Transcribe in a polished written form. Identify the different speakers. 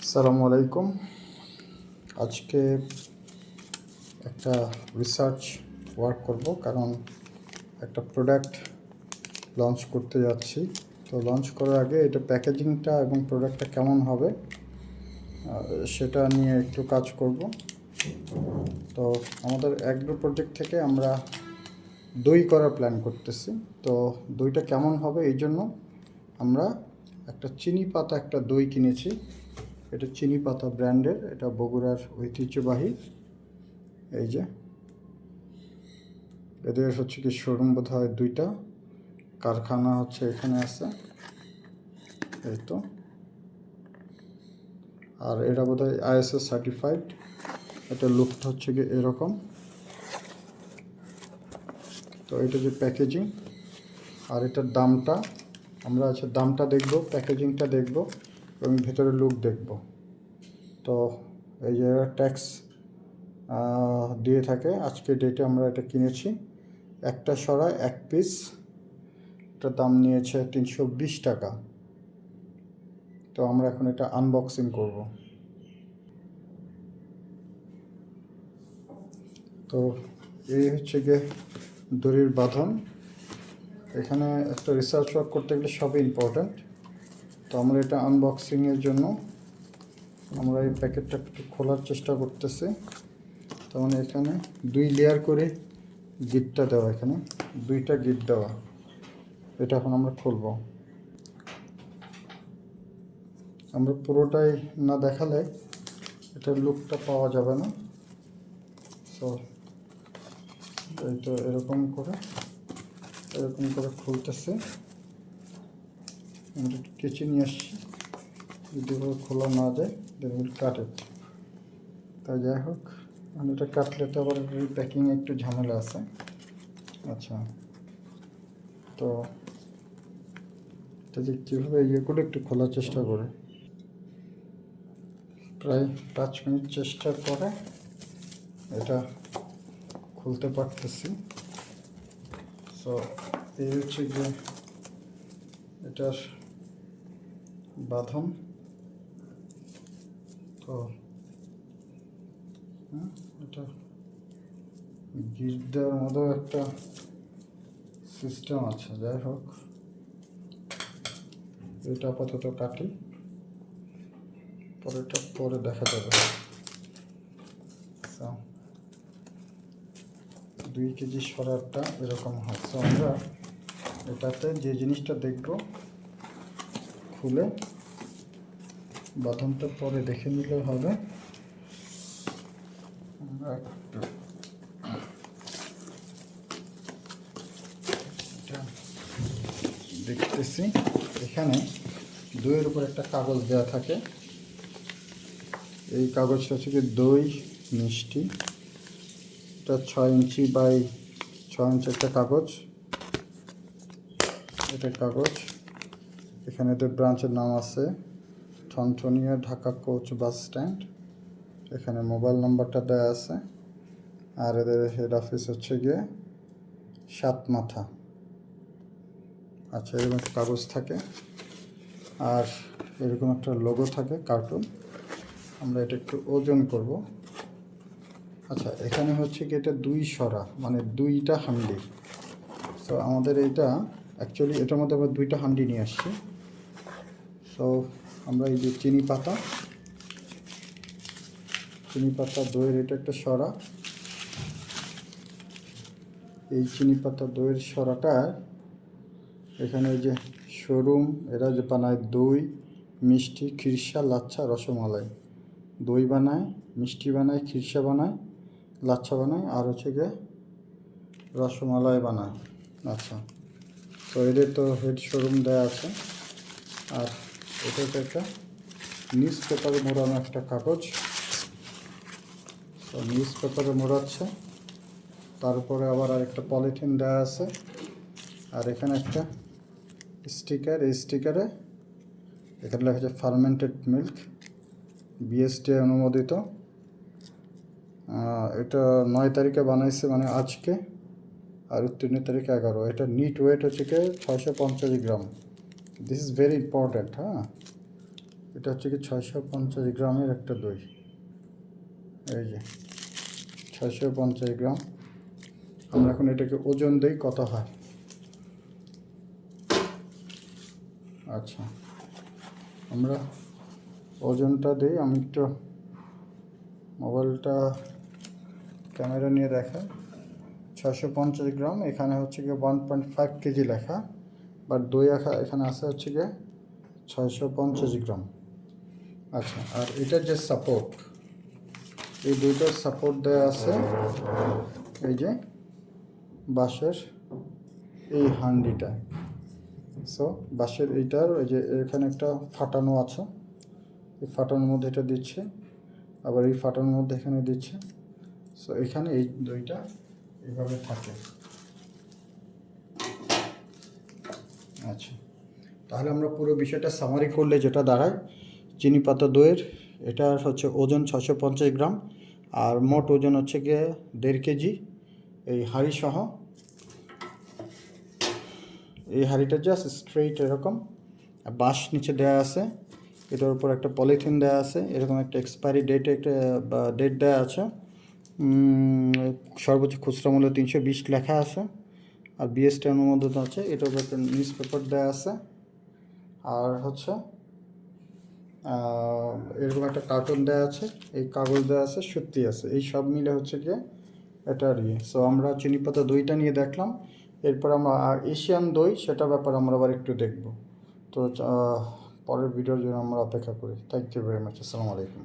Speaker 1: আসসালামু আলাইকুম। আজকে একটা রিসার্চ ওয়ার্ক করব, কারণ একটা প্রোডাক্ট লঞ্চ করতে যাচ্ছি। তো লঞ্চ করার আগে এটা প্যাকেজিংটা এবং প্রোডাক্টটা কেমন হবে সেটা নিয়ে একটু কাজ করব। তো আমাদের অ্যাগ্রো প্রজেক্ট থেকে আমরা দই করার প্ল্যান করতেছি। তো দইটা কেমন হবে এই জন্য আমরা একটা চিনি পাতা একটা দই কিনেছি। এটা চিনি পাতা ব্র্যান্ডের, এটা বগুড়ার ঐতিহ্যবাহী। এই যে এদের হচ্ছে কি শোরুম বোধ হয় 2টা, কারখানা হচ্ছে এখানে আছে, এই তো। আর এটা বোধ হয় ISO সার্টিফাইড। এটা লুকটা হচ্ছে কি এরকম। তো এটা যে প্যাকেজিং, আর এটার দামটা আমরা দামটা দেখব, প্যাকেজিংটা দেখব এবং ভেতরে লুক দেখব। তো এই যে ট্যাক্স দিয়ে থাকে। আজকে ডেটে আমরা এটা কিনেছি, একটা সরা 1 পিস, এটার দাম নিয়েছে 320 টাকা। তো আমরা এখন এটা আনবক্সিং করব। তো এই হচ্ছে গিয়ে দড়ির বাঁধন। এখানে একটা রিসার্চ ওয়ার্ক করতে গেলে সবই ইম্পর্ট্যান্ট। তো আমরা এটা আনবক্সিংয়ের জন্য আমরা এই প্যাকেটটা একটু খোলার চেষ্টা করতেছি। তো মানে এখানে 2 লেয়ার করে গিটটা দেওয়া, এখানে 2টা গিট দেওয়া। এটা এখন আমরা খুলব। আমরা পুরোটাই না দেখালে এটার লুকটা পাওয়া যাবে না। তো এইটা এরকম করে খুলতেছে। আমরা কেচি নিয়ে আসছি, যদি খোলা না যায় দেন উইল কাট ইট। তাই যাই হোক, আমি এটা কাটলে তো আবার প্যাকিংয়ে একটু ঝামেলা আছে। আচ্ছা, তো এটা যে কীভাবে ইয়ে করে একটু খোলার চেষ্টা করে, প্রায় 5 মিনিট চেষ্টা করে এটা খুলতে পারতেছি। সো এই হচ্ছে গিয়ে এটার বাঁধন। তো এটা গিট দেওয়ার মতো একটা সিস্টেম আছে। যাই হোক, এটা আপাতত কাটি, পরেরটা পরে দেখা যাবে। 2 কেজি সরাটা এরকম হয়। তো আমরা এটাতে যে জিনিসটা দেখব, খুলে বাঁধনটা পরে দেখে নিলে হবে। আমরা এটা দেখতেছি, এখানে দইয়ের উপর একটা কাগজ দেওয়া থাকে। এই কাগজটা হচ্ছে কি দই মিষ্টি। এটা 6 ইঞ্চি বাই 6 ইঞ্চি একটা কাগজ। এটা কাগজ, এখানে এদের ব্রাঞ্চের নাম আছে Thanthania Dhaka coach bus stand. এখানে মোবাইল নাম্বারটা দেওয়া আছে। আর এদের হেড অফিস হচ্ছে গিয়ে 7 মাথা। আচ্ছা, এরকম একটা কাগজ থাকে আর এরকম একটা লোগো থাকে, কার্টুন। আমরা এটা একটু ওজন করব। আচ্ছা, এখানে হচ্ছে কি এটা 2 সরা, মানে 2টা হান্ডি। সো আমাদের এইটা অ্যাকচুয়ালি এটার মধ্যে আমরা 2টা হান্ডি নিয়ে আসছি। সো আমরা এই যে চিনি পাতা দইয়ের এটা একটা সরা। এই চিনি পাতা দইয়ের সরাটা এখানে যে শোরুম, এরা যে বানায় দই, মিষ্টি, খিরসা, লাচ্ছা, রসমালাই। দই বানায়, মিষ্টি বানায়, খিরসা বানায়, লাচ্ছা বানায়, আর হচ্ছে গিয়ে রসমালাই বানায়। আচ্ছা, তো এদের তো হেড শোরুম দেওয়া আছে। আর এটা হচ্ছে একটা নিউজ পেপারে মোড়ানো একটা কাগজ। তো নিউজ পেপারে মোড়াচ্ছে, তারপরে আবার আরেকটা পলিথিন দেওয়া আছে। আর এখানে একটা স্টিকার, এই স্টিকারে এখানে লেখা আছে ফার্মেন্টেড মিল্ক, BSDA অনুমোদিত। এটা 9 তারিখে বানাইছে, মানে আজকে। আর 3 তারিখে 11। এটা নিট ওয়েট হচ্ছে কি 650 gram. This is very important. হ্যাঁ, এটা হচ্ছে কি 650 গ্রামের একটা দই। এই যে 650 গ্রাম। আমরা এখন এটাকে ওজন দিই কত হয়। আচ্ছা, আমরা ওজনটা দিই। আমি একটু মোবাইলটা ক্যামেরা নিয়ে দেখাই। 650 গ্রাম, এখানে হচ্ছে গিয়ে 1.5 কেজি লেখা, বাট দই এখানে আছে হচ্ছে গিয়ে 650 গ্রাম। আচ্ছা, আর এটার যে সাপোর্ট, এই দুইটার সাপোর্ট দেওয়া আছে এই যে বাঁশের এই হান্ডিটা। সো বাঁশের এইটার ওই যে এখানে একটা ফাটানো আছে, এই ফাটানোর মধ্যে এটা দিচ্ছে, আবার এই ফাটানোর মধ্যে এখানে দিচ্ছে। সো এখানে এই দইটা এইভাবে থাকে। আচ্ছা, তাহলে আমরা পুরো বিষয়টা সামারি করলে যেটা দাঁড়ায়, চিনি পাতা দইয়ের এটার হচ্ছে ওজন 650 গ্রাম, আর মোট ওজন হচ্ছে গিয়ে 1.5 কেজি। এই হাঁড়ি সহ, এই হাঁড়িটা জাস্ট স্ট্রেইট এরকম বাঁশ নিচে দেওয়া আছে, এটার উপর একটা পলিথিন দেওয়া আছে, এরকম একটা এক্সপায়ারি ডেট, একটা ডেট দেওয়া আছে। সর্বোচ্চ খুচরা মূল্য 320 লেখা আছে, আর বিএসটি অনুমোদিত আছে। এটার উপর একটা নিউজ পেপার দেওয়া আছে, আর হচ্ছে এরকম একটা কার্টুন দেওয়া আছে, এই কাগজ দেওয়া আছে, সত্যি আছে। এই সব মিলে হচ্ছে গিয়ে এটার ইয়ে। সো আমরা চিনি পাতা দইটা নিয়ে দেখলাম, এরপর আমরা এশিয়ান দই সেটা ব্যাপারে আমরা আবার একটু দেখব। তো পরের ভিডিওর জন্য আমরা অপেক্ষা করি। Thank you very much. আসসালামু আলাইকুম।